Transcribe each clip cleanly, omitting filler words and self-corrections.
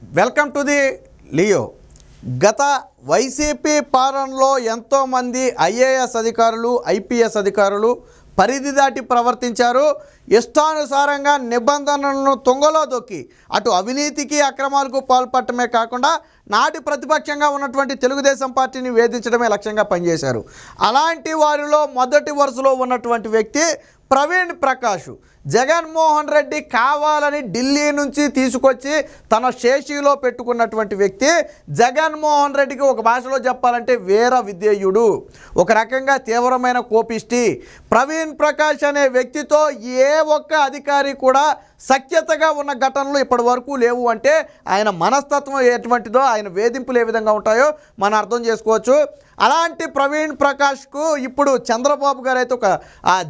Welcome to the Leo. గత YCP పాలనలో ఎంతోమంది ఐఏఎస్ అధికారులు, ఐపీఎస్ అధికారులు పరిధి దాటి ప్రవర్తించారు. ఇష్టానుసారంగా నిబంధనలను తుంగలో దొక్కి అటు అవినీతికి, అక్రమాలకు పాల్పడటమే కాకుండా నాటి ప్రతిపక్షంగా ఉన్నటువంటి తెలుగుదేశం పార్టీని వేధించడమే లక్ష్యంగా పనిచేశారు. అలాంటి వారిలో మొదటి వరుసలో ఉన్నటువంటి వ్యక్తి ప్రవీణ్ ప్రకాష్. జగన్మోహన్ రెడ్డి కావాలని ఢిల్లీ నుంచి తీసుకొచ్చి తన శేషిలో పెట్టుకున్నటువంటి వ్యక్తి. జగన్మోహన్ రెడ్డికి ఒక భాషలో చెప్పాలంటే వీర విధేయుడు, ఒక రకంగా తీవ్రమైన కోపిష్టి. ప్రవీణ్ ప్రకాష్ అనే వ్యక్తితో ఏ ఒక్క అధికారి కూడా సఖ్యతగా ఉన్న ఘటనలు ఇప్పటి వరకు లేవు. అంటే ఆయన మనస్తత్వం ఎటువంటిదో, ఆయన వేధింపులు ఏ విధంగా ఉంటాయో మనం అర్థం చేసుకోవచ్చు. అలాంటి ప్రవీణ్ ప్రకాష్కు ఇప్పుడు చంద్రబాబు గారు అయితే ఒక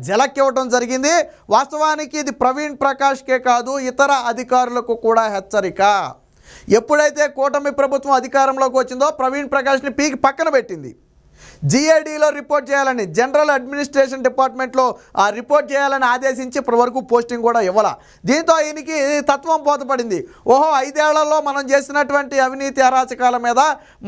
జలక్ ఇవ్వడం జరిగింది. వాస్తవానికి ఇది ప్రవీణ్ ప్రకాష్కే కాదు, ఇతర అధికారులకు కూడా హెచ్చరిక. ఎప్పుడైతే కూటమి ప్రభుత్వం అధికారంలోకి వచ్చిందో ప్రవీణ్ ప్రకాష్ని పీకి పక్కన పెట్టింది. జిఏడిలో రిపోర్ట్ చేయాలని, జనరల్ అడ్మినిస్ట్రేషన్ డిపార్ట్మెంట్లో రిపోర్ట్ చేయాలని ఆదేశించి ఇప్పటి వరకు పోస్టింగ్ కూడా ఇవ్వాల. దీంతో ఈయనకి తత్వం బోధపడింది. ఓహో, 5 ఏళ్లలో మనం చేసినటువంటి అవినీతి అరాచకాల మీద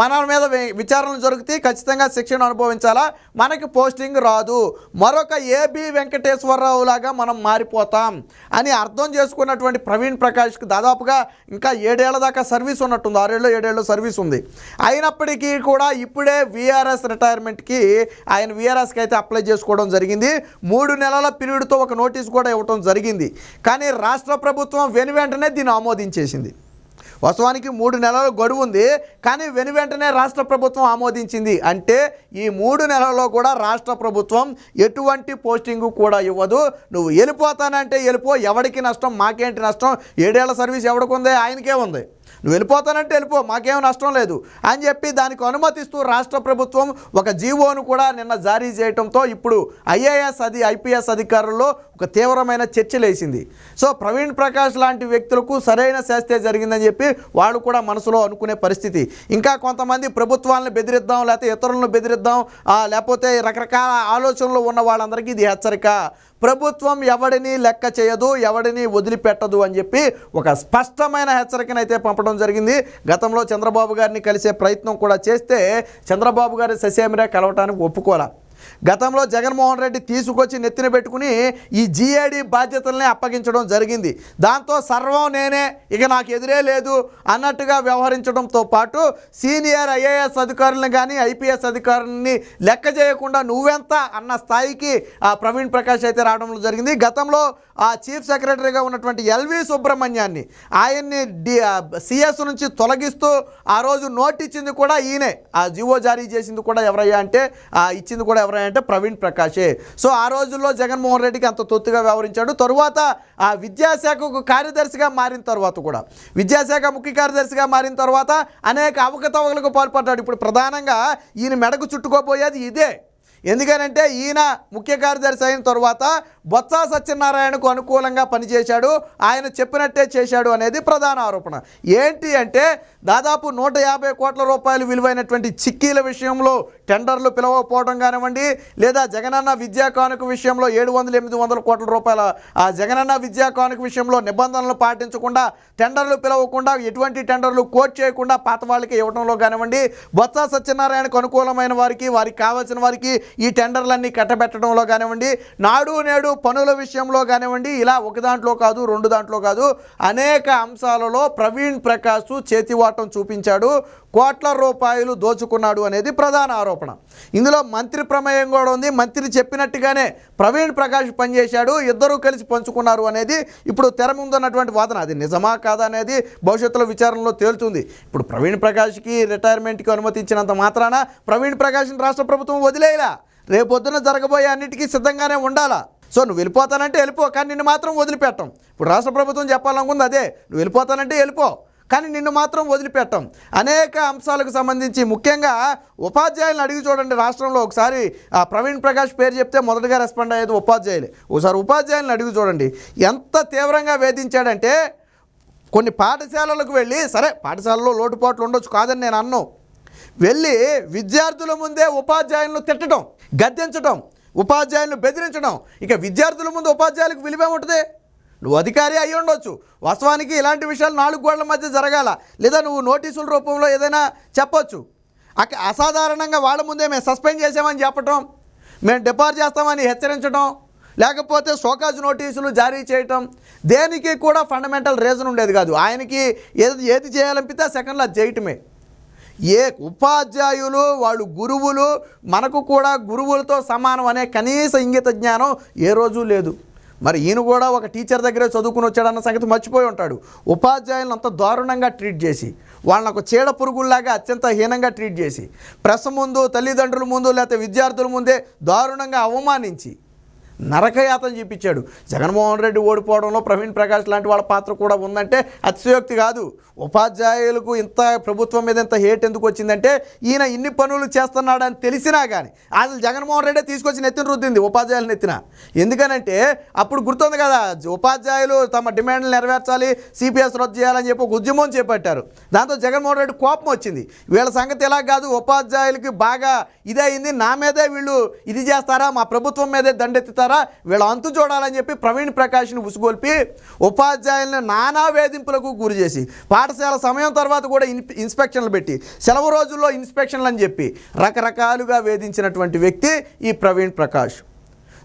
మన మీద విచారణలు జరుగుతాయి, ఖచ్చితంగా శిక్షణ అనుభవించాలా, మనకి పోస్టింగ్ రాదు, మరొక ఏబి వెంకటేశ్వరరావు లాగా మనం మారిపోతాం అని అర్థం చేసుకున్నటువంటి ప్రవీణ్ ప్రకాష్కి దాదాపుగా ఇంకా 7 ఏళ్ల దాకా సర్వీస్ ఉన్నట్టుంది. 6 ఏళ్ళు 7 ఏళ్ళు సర్వీస్ ఉంది. అయినప్పటికీ కూడా ఇప్పుడే వీఆర్ఎస్ రిటైర్మెంట్కి ఆయన వీఆర్ఎస్కి అయితే అప్లై చేసుకోవడం జరిగింది. 3 నెలల పీరియడ్తో ఒక నోటీస్ కూడా ఇవ్వడం జరిగింది. కానీ రాష్ట్ర ప్రభుత్వం వెనువెంటనే దీన్ని ఆమోదించేసింది. వాస్తవానికి 3 నెలల గడువు ఉంది, కానీ వెనువెంటనే రాష్ట్ర ప్రభుత్వం ఆమోదించింది. అంటే ఈ 3 నెలల్లో కూడా రాష్ట్ర ప్రభుత్వం ఎటువంటి పోస్టింగు కూడా ఇవ్వదు. నువ్వు వెళ్ళిపోతానంటే వెళ్ళిపో, ఎవరికి నష్టం, మాకేంటి నష్టం, 7 ఏళ్ల సర్వీస్ ఎవరికి ఉంది, ఆయనకే ఉంది, నువ్వు వెళ్ళిపోతానంటే వెళ్ళిపో, మాకేం నష్టం లేదు అని చెప్పి దానికి అనుమతిస్తూ రాష్ట్ర ప్రభుత్వం ఒక జీవోను కూడా నిన్న జారీ చేయడంతో ఇప్పుడు ఐపీఎస్ అధికారుల్లో ఒక తీవ్రమైన చర్చ లేచింది. సో ప్రవీణ్ ప్రకాష్ లాంటి వ్యక్తులకు సరైన శాస్త్రే జరిగిందని చెప్పి వాళ్ళు కూడా మనసులో అనుకునే పరిస్థితి. ఇంకా కొంతమంది ప్రభుత్వాలను బెదిరిద్దాం, లేకపోతే ఇతరులను బెదిరిద్దాం, లేకపోతే రకరకాల ఆలోచనలు ఉన్న వాళ్ళందరికీ ఇది హెచ్చరిక. ప్రభుత్వం ఎవడిని లెక్క చేయదు, ఎవడిని వదిలిపెట్టదు అని చెప్పి ఒక స్పష్టమైన హెచ్చరికనైతే పంపడం జరిగింది. గతంలో చంద్రబాబు గారిని కలిసే ప్రయత్నం కూడా చేస్తే చంద్రబాబు గారి ససేమిరా కలవటానికి ఒప్పుకోలే. గతంలో జగన్మోహన్ రెడ్డి తీసుకొచ్చి నెత్తిన పెట్టుకుని ఈ జిఏడి బాధ్యతల్ని అప్పగించడం జరిగింది. దాంతో సర్వం నేనే, ఇక నాకు ఎదురే లేదు అన్నట్టుగా వ్యవహరించడంతో పాటు సీనియర్ ఐఏఎస్ అధికారులను కానీ ఐపీఎస్ అధికారులని లెక్క చేయకుండా నువ్వెంత అన్న స్థాయికి ప్రవీణ్ ప్రకాష్ అయితే రావడం జరిగింది. గతంలో చీఫ్ సెక్రటరీగా ఉన్నటువంటి ఎల్వి సుబ్రహ్మణ్యాన్ని ఆయన్ని సిఎస్ నుంచి తొలగిస్తూ ఆ రోజు నోట్ ఇచ్చింది కూడా ఈయనే. జీవో జారీ చేసింది కూడా ఎవరయ్యా అంటే ఇచ్చింది కూడా ఎవరంటే ప్రవీణ్ ప్రకాషే. సో ఆ రోజుల్లో జగన్మోహన్ రెడ్డికి అంత తొత్తుగా వ్యవహరించాడు. తరువాత విద్యాశాఖకు కార్యదర్శిగా మారిన తర్వాత కూడా, విద్యాశాఖ ముఖ్య కార్యదర్శిగా మారిన తర్వాత అనేక అవకతవకలకు పాల్పడ్డాడు. ఇప్పుడు ప్రధానంగా ఈయన మెడకు చుట్టుకోబోయేది ఇదే. ఎందుకనంటే ఈయన ముఖ్య కార్యదర్శి అయిన తర్వాత బొత్స సత్యనారాయణకు అనుకూలంగా పనిచేశాడు, ఆయన చెప్పినట్టే చేశాడు అనేది ప్రధాన ఆరోపణ. ఏంటి అంటే దాదాపు 150 కోట్ల రూపాయలు విలువైనటువంటి చిక్కీల విషయంలో టెండర్లు పిలవకపోవడం కానివ్వండి, లేదా జగనన్న విద్యా కానుక విషయంలో 700-800 కోట్ల రూపాయల జగనన్న విద్యా కానుక విషయంలో నిబంధనలు పాటించకుండా, టెండర్లు పిలవకుండా, ఎటువంటి టెండర్లు కోట్ చేయకుండా పాత వాళ్ళకి ఇవ్వడంలో కానివ్వండి, బొత్స సత్యనారాయణకు అనుకూలమైన వారికి, వారికి కావాల్సిన వారికి ఈ టెండర్లన్నీ కట్టబెట్టడంలో కానివ్వండి, నాడు నేడు పనుల విషయంలో కానివ్వండి, ఇలా ఒక దాంట్లో కాదు 2 దాంట్లో కాదు అనేక అంశాలలో ప్రవీణ్ ప్రకాష్ చేతివాటం చూపించాడు, కోట్ల రూపాయలు దోచుకున్నాడు అనేది ప్రధాన ఆరోపణ. ఇందులో మంత్రి ప్రమేయం కూడా ఉంది. మంత్రి చెప్పినట్టుగానే ప్రవీణ్ ప్రకాష్ పనిచేశాడు, ఇద్దరూ కలిసి పంచుకున్నారు అనేది ఇప్పుడు తెర ముందున్నటువంటి వాదన. అది నిజమా కాదా అనేది భవిష్యత్తులో విచారణలో తేలుతుంది. ఇప్పుడు ప్రవీణ్ ప్రకాష్కి రిటైర్మెంట్కి అనుమతించినంత మాత్రాన ప్రవీణ్ ప్రకాష్ని రాష్ట్ర ప్రభుత్వం వదిలేలా, రేపొద్దున జరగబోయే అన్నిటికీ సిద్ధంగానే ఉండాలా. సో నువ్వు వెళ్ళిపోతానంటే వెళ్ళిపో, కానీ నిన్ను మాత్రం వదిలిపెట్టం. ఇప్పుడు రాష్ట్ర ప్రభుత్వం చెప్పాలనుకుంది అదే, నువ్వు వెళ్ళిపోతానంటే వెళ్ళిపో, కానీ నిన్ను మాత్రం వదిలిపెట్టం. అనేక అంశాలకు సంబంధించి ముఖ్యంగా ఉపాధ్యాయులను అడిగి చూడండి. రాష్ట్రంలో ఒకసారి ప్రవీణ్ ప్రకాష్ పేరు చెప్తే మొదటగా రెస్పాండ్ అయ్యేది ఉపాధ్యాయులే. ఒకసారి ఉపాధ్యాయులను అడిగి చూడండి ఎంత తీవ్రంగా వేధించాడంటే, కొన్ని పాఠశాలలకు వెళ్ళి, సరే పాఠశాలలో లోటుపాట్లు ఉండొచ్చు కాదని నేను అన్నాను, వెళ్ళి విద్యార్థుల ముందే ఉపాధ్యాయులను తిట్టడం, గద్దించడం, ఉపాధ్యాయులను బెదిరించడం. ఇక విద్యార్థుల ముందు ఉపాధ్యాయులకు విలువే ఉంటుంది. నువ్వు అధికారి అయి ఉండొచ్చు, వాస్తవానికి ఇలాంటి విషయాలు 4 గోడల మధ్య జరగాల, లేదా నువ్వు నోటీసుల రూపంలో ఏదైనా చెప్పొచ్చు. అసాధారణంగా వాళ్ళ ముందే మేము సస్పెండ్ చేసామని చెప్పటం, మేము డిపార్ట్ చేస్తామని హెచ్చరించడం, లేకపోతే షోకాజ్ నోటీసులు జారీ చేయటం, దేనికి కూడా ఫండమెంటల్ రీజన్ ఉండేది కాదు. ఆయనకి ఏది చేయాలనిపిస్తే సెకండ్లో అది చేయటమే. ఉపాధ్యాయులు వాళ్ళు గురువులు, మనకు కూడా గురువులతో సమానం అనే కనీస ఇంగిత జ్ఞానం ఏ రోజు లేదు. మరి ఈయన కూడా ఒక టీచర్ దగ్గరే చదువుకుని వచ్చాడన్న సంగతి మర్చిపోయి ఉంటాడు. ఉపాధ్యాయులను అంత దారుణంగా ట్రీట్ చేసి, వాళ్ళని ఒక చీడ పురుగుల్లాగా అత్యంత హీనంగా ట్రీట్ చేసి, ప్రెస్ ముందు, తల్లిదండ్రుల ముందు, లేకపోతే విద్యార్థుల ముందే దారుణంగా అవమానించి నరకయాతన చూపించాడు. జగన్మోహన్ రెడ్డి ఓడిపోవడంలో ప్రవీణ్ ప్రకాష్ లాంటి వాళ్ళ పాత్ర కూడా ఉందంటే అతిశయోక్తి కాదు. ఉపాధ్యాయులకు ఇంత ప్రభుత్వం మీద ఇంత హేట్ ఎందుకు వచ్చిందంటే ఈయన ఇన్ని పనులు చేస్తున్నాడని తెలిసినా కానీ అసలు జగన్మోహన్ రెడ్డి తీసుకొచ్చి నెత్తిన రుద్దింది ఉపాధ్యాయులు నెత్తిన. ఎందుకనంటే అప్పుడు గుర్తుంది కదా, ఉపాధ్యాయులు తమ డిమాండ్లు నెరవేర్చాలి, సిపిఎస్ రద్దు చేయాలని చెప్పి ఒక ఉద్యమం చేపట్టారు. దాంతో జగన్మోహన్ రెడ్డి కోపం వచ్చింది. వీళ్ళ సంగతి ఎలా కాదు, ఉపాధ్యాయులకి బాగా ఇదే అయింది, నా మీదే వీళ్ళు ఇది చేస్తారా, మా ప్రభుత్వం మీదే దండెత్తుతారా, వీళ్ళ అంతు చూడాలని చెప్పి ప్రవీణ్ ప్రకాష్ని ఉసుగొల్పి ఉపాధ్యాయులను నానా వేధింపులకు గురి చేసి, పాఠశాల సమయం తర్వాత కూడా ఇన్స్పెక్షన్లు పెట్టి, సెలవు రోజుల్లో ఇన్స్పెక్షన్లు అని చెప్పి రకరకాలుగా వేధించినటువంటి వ్యక్తి ఈ ప్రవీణ్ ప్రకాష్.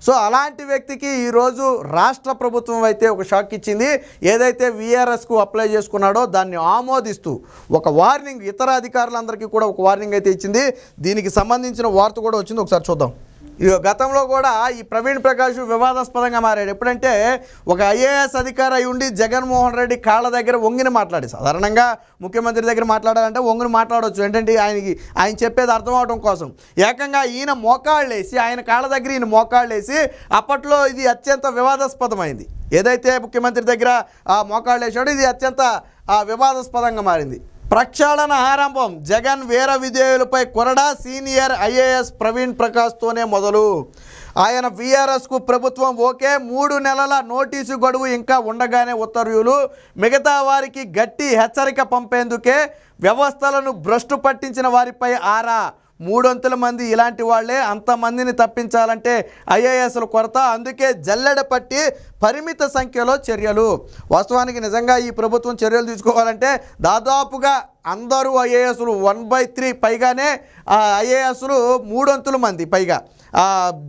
సో అలాంటి వ్యక్తికి ఈరోజు రాష్ట్ర ప్రభుత్వం అయితే ఒక షాక్ ఇచ్చింది. ఏదైతే వీఆర్ఎస్కు అప్లై చేసుకున్నాడో దాన్ని ఆమోదిస్తూ ఒక వార్నింగ్, ఇతర అధికారులందరికీ కూడా ఒక వార్నింగ్ అయితే ఇచ్చింది. దీనికి సంబంధించిన వార్త కూడా వచ్చింది, ఒకసారి చూద్దాం. గతంలో కూడా ఈ ప్రవీణ్ ప్రకాష్ వివాదాస్పదంగా మారాడు. ఎప్పుడంటే ఒక ఐఏఎస్ అధికారి అయి ఉండి జగన్మోహన్ రెడ్డి కాళ్ళ దగ్గర వంగిని మాట్లాడి, సాధారణంగా ముఖ్యమంత్రి దగ్గర మాట్లాడాలంటే వంగిని మాట్లాడవచ్చు, ఏంటంటే ఆయన చెప్పేది అర్థం అవడం కోసం. ఏకంగా ఈయన మోకాళ్ళేసి, ఆయన కాళ్ళ దగ్గర ఈయన మోకాళ్ళేసి, అప్పట్లో ఇది అత్యంత వివాదాస్పదమైంది. ఏదైతే ముఖ్యమంత్రి దగ్గర మోకాళ్ళు వేసాడో ఇది అత్యంత వివాదాస్పదంగా మారింది. ప్రక్షాళన ఆరంభం, జగన్ వీర విధేయులపై కొరడా, సీనియర్ ఐఏఎస్ ప్రవీణ్ ప్రకాష్తోనే మొదలు. ఆయన వీఆర్ఎస్కు ప్రభుత్వం ఓకే, 3 నెలల నోటీసు గడువు ఇంకా ఉండగానే ఉత్తర్వులు, మిగతా వారికి గట్టి హెచ్చరిక పంపేందుకే వ్యవస్థలను భ్రష్టు పట్టించిన వారిపై ఆరా. 300 మంది ఇలాంటి వాళ్లే, అంతమందిని తప్పించాలంటే ఐఏఎస్ల కొరత, అందుకే జల్లెడ పట్టి పరిమిత సంఖ్యలో చర్యలు. వాస్తవానికి నిజంగా ఈ ప్రభుత్వం చర్యలు తీసుకోవాలంటే దాదాపుగా అందరూ ఐఏఎస్లు 1/3 పైగానే ఐఏఎస్లు 300 మంది పైగా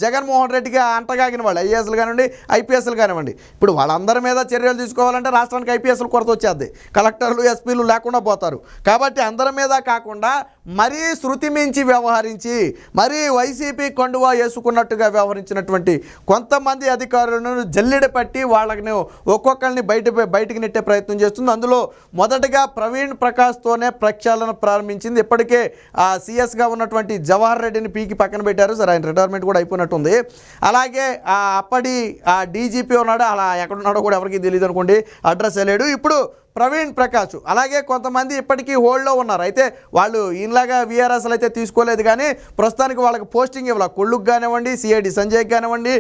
జగన్మోహన్ రెడ్డికి అంటగాగిన వాళ్ళు, ఐఏఎస్లు కానివ్వండి, ఐపీఎస్లు కానివ్వండి. ఇప్పుడు వాళ్ళందరి మీద చర్యలు తీసుకోవాలంటే రాష్ట్రానికి ఐపీఎస్లు కొరత వచ్చేది, కలెక్టర్లు, ఎస్పీలు లేకుండా పోతారు. కాబట్టి అందరి మీద కాకుండా మరీ శృతి మించి వ్యవహరించి, మరీ వైసీపీ కండువా వేసుకున్నట్టుగా వ్యవహరించినటువంటి కొంతమంది అధికారులను జల్లెడ పట్టి వాళ్ళని ఒక్కొక్కరిని బయటికి నెట్టే ప్రయత్నం చేస్తుంది. అందులో మొదటగా ప్రవీణ్ ప్రకాష్తోనే ప్రక్షాళన ప్రారంభించింది. ఇప్పటికే సిఎస్గా ఉన్నటువంటి జవహర్ రెడ్డిని పీకి పక్కన పెట్టారు. సరే, ఆయన రిటైర్మెంట్ కూడా అయిపోయినట్టుంది. అలాగే అప్పటి డీజీపీ ఉన్నాడు, అలా ఎక్కడున్నాడో కూడా ఎవరికి తెలియదు అనుకోండి, అడ్రస్ లేడు. ఇప్పుడు ప్రవీణ్ ప్రకాష్, అలాగే కొంతమంది ఇప్పటికీ హోల్డ్లో ఉన్నారు. అయితే వాళ్ళు ఈయనలాగా వీఆర్ఎస్లు అయితే తీసుకోలేదు, కానీ ప్రస్తుతానికి వాళ్ళకి పోస్టింగ్ ఇవ్వాలి. కొళ్ళుకు కానివ్వండి, సిఐడి సంజయ్కి కానివ్వండి,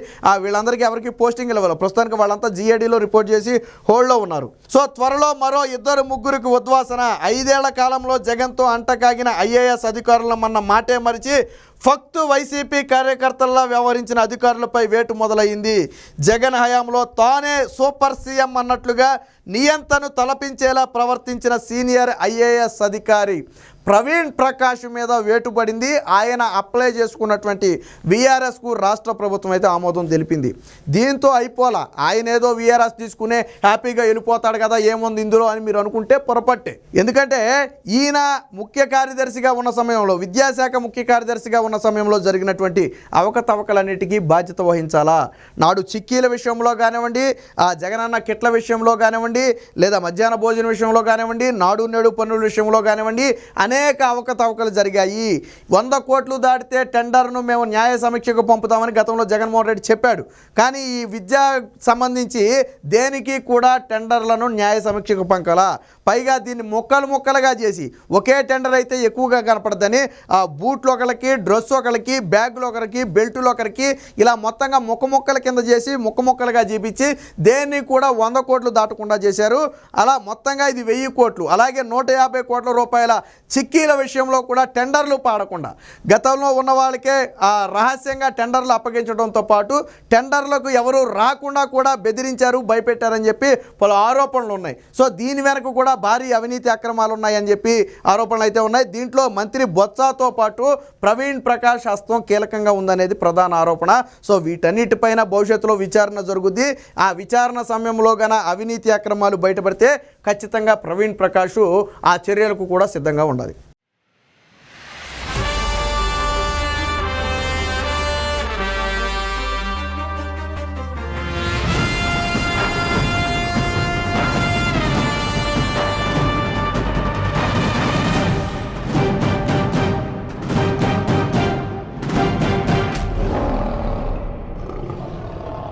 వీళ్ళందరికీ ఎవరికి పోస్టింగ్ ఇవ్వాలి. ప్రస్తుతానికి వాళ్ళంతా జిఐడిలో రిపోర్ట్ చేసి హోల్డ్లో ఉన్నారు. సో త్వరలో మరో 2-3కి ఉద్వాసన. 5 ఏళ్ల కాలంలో జగన్తో అంటకాగిన ఐఏఎస్ అధికారులను మన మాటే మరిచి ఫక్తు వైసీపీ కార్యకర్తల్లా వ్యవహరించిన అధికారులపై వేటు మొదలైంది. జగన్ హయాంలో తానే సూపర్ సీఎం అన్నట్లుగా నియంతను తలపించేలా ప్రవర్తించిన సీనియర్ ఐఏఎస్ అధికారి ప్రవీణ్ ప్రకాష్ మీద వేటుపడింది. ఆయన అప్లై చేసుకున్నటువంటి వీఆర్ఎస్కు రాష్ట్ర ప్రభుత్వం అయితే ఆమోదం తెలిపింది. దీంతో అయిపోలా, ఆయన ఏదో వీఆర్ఎస్ తీసుకునే హ్యాపీగా వెళ్ళిపోతాడు కదా, ఏముంది ఇందులో అని మీరు అనుకుంటే పొరపట్టే. ఎందుకంటే ఈయన ముఖ్య కార్యదర్శిగా ఉన్న సమయంలో, విద్యాశాఖ ముఖ్య కార్యదర్శిగా ఉన్న సమయంలో జరిగినటువంటి అవకతవకలన్నిటికీ బాధ్యత వహించాలా. నాడు చిక్కీల విషయంలో కానివ్వండి, జగనన్న కిట్ల విషయంలో కానివ్వండి, లేదా మధ్యాహ్న భోజన విషయంలో కానివ్వండి, నాడు నేడు పన్నుల విషయంలో కానివ్వండి, అనేక అవకతవకలు జరిగాయి. 100 కోట్లు దాటితే టెండర్ను మేము న్యాయ సమీక్షకు పంపుతామని గతంలో జగన్మోహన్ రెడ్డి చెప్పాడు. కానీ ఈ విద్యా సంబంధించి దేనికి కూడా టెండర్లను న్యాయ సమీక్షకు పంపాలా. పైగా దీన్ని ముక్కలుగా చేసి, ఒకే టెండర్ అయితే ఎక్కువగా కనపడదని బూట్లు ఒకరికి, డ్రెస్ ఒకరికి, బ్యాగులు ఒకరికి, బెల్టులు ఒకరికి, ఇలా మొత్తంగా ముక్కల కింద చేసి ముక్కలుగా చూపించి దేన్ని కూడా 100 కోట్లు దాటకుండా చేశారు. అలా మొత్తంగా ఇది 1000 కోట్లు, అలాగే 150 కోట్ల రూపాయల చిక్కీల విషయంలో కూడా టెండర్లు పాడకుండా గతంలో ఉన్న వాళ్ళకే రహస్యంగా టెండర్లు అప్పగించడంతో పాటు టెండర్లకు ఎవరు రాకుండా కూడా బెదిరించారు, భయపెట్టారని చెప్పి పలు ఆరోపణలు ఉన్నాయి. సో దీని వెనక కూడా భారీ అవినీతి అక్రమాలు ఉన్నాయని చెప్పి ఆరోపణలు అయితే ఉన్నాయి. దీంట్లో మంత్రి బొత్సతో పాటు ప్రవీణ్ ప్రకాష్ హస్తం కీలకంగా ఉందనేది ప్రధాన ఆరోపణ. సో వీటన్నిటిపైన భవిష్యత్తులో విచారణ జరుగుద్ది. ఆ విచారణ సమయంలో గన అవినీతి అక్రమాలు బయటపడితే ఖచ్చితంగా ప్రవీణ్ ప్రకాష్ ఆ చర్యలకు కూడా సిద్ధంగా ఉండాలి.